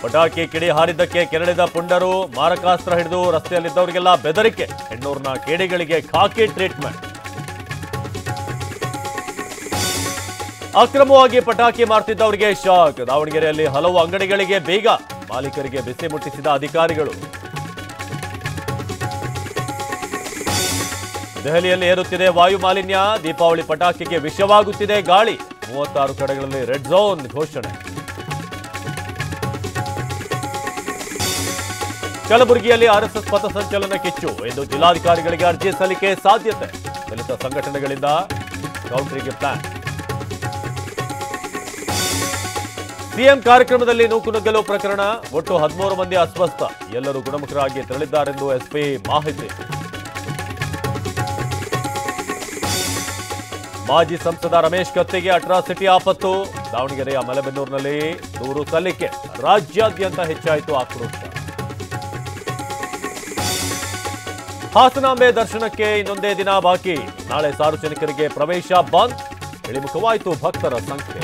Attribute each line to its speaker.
Speaker 1: ಪಟಾಕಿ ಕಿಡಿ ಹಾರಿದ್ದಕ್ಕೆ ಕೆರಳಿದ ಪುಂಡರು, ಮಾರಕಾಸ್ತ್ರ ಹಿಡಿದು ರಸ್ತೆಯಲ್ಲಿದ್ದವರಿಗೆಲ್ಲ ಬೆದರಿಕೆ. ಹೆಣ್ಣೂರಿನ ಕೇಡಿಗಳಿಗೆ ಖಾಕಿ ಟ್ರೀಟ್ಮೆಂಟ್. ಅಕ್ರಮವಾಗಿ ಪಟಾಕಿ ಮಾರ್ತಿದ್ದವರಿಗೆ ಶಾಕ್. ದಾವಣಗೆರೆಯಲ್ಲಿ ಹಲವು ಅಂಗಡಿಗಳಿಗೆ ಬೀಗ, ಮಾಲೀಕರಿಗೆ ಬಿಸಿ ಮುಟ್ಟಿಸಿದ ಅಧಿಕಾರಿಗಳು. ದೆಹಲಿಯಲ್ಲಿ ಏರುತ್ತಿದೆ ವಾಯು ಮಾಲಿನ್ಯ, ದೀಪಾವಳಿ ಪಟಾಕಿಗೆ ವಿಷವಾಗುತ್ತಿದೆ ಗಾಳಿ. 36 ಕಡೆಗಳಲ್ಲಿ ರೆಡ್ ಝೋನ್ ಘೋಷಣೆ. ಕಲಬುರಗಿಯಲ್ಲಿ ಆರ್ಎಸ್ಎಸ್ ಪಥಸಂಚಲನ ಕಿಚ್ಚು. ಇಂದು ಜಿಲ್ಲಾಧಿಕಾರಿಗಳಿಗೆ ಅರ್ಜಿ ಸಲ್ಲಿಕೆ ಸಾಧ್ಯತೆ. ದಲಿತ ಸಂಘಟನೆಗಳಿಂದ ಕೌಂಟರಿಗೆ ಪ್ಲಾನ್. ಸಿಎಂ ಕಾರ್ಯಕ್ರಮದಲ್ಲಿ ನೂಕುನುಗ್ಗಲು ಪ್ರಕರಣ, ಒಟ್ಟು 13 ಮಂದಿ ಅಸ್ವಸ್ಥ, ಎಲ್ಲರೂ ಗುಣಮುಖರಾಗಿ ತೆರಳಿದ್ದಾರೆಂದು ಎಸ್ಪಿ ಮಾಹಿತಿ. ಮಾಜಿ ಸಂಸದ ರಮೇಶ್ ಕತ್ತಿಗೆ ಅಟ್ರಾಸಿಟಿ ಆಪತ್ತು. ದಾವಣಗೆರೆಯ ಮಲೆಬೆನ್ನೂರಿನಲ್ಲಿ ದೂರು ಸಲ್ಲಿಕೆ. ರಾಜ್ಯಾದ್ಯಂತ ಹೆಚ್ಚಾಯಿತು ಆಕ್ರೋಶ. ಹಾಸನಾಂಬೆ ದರ್ಶನಕ್ಕೆ ಇನ್ನೊಂದೇ ದಿನ ಬಾಕಿ. ನಾಳೆ ಸಾರ್ವಜನಿಕರಿಗೆ ಪ್ರವೇಶ ಬಂದ್. ಇಳಿಮುಖವಾಯಿತು ಭಕ್ತರ ಸಂಖ್ಯೆ.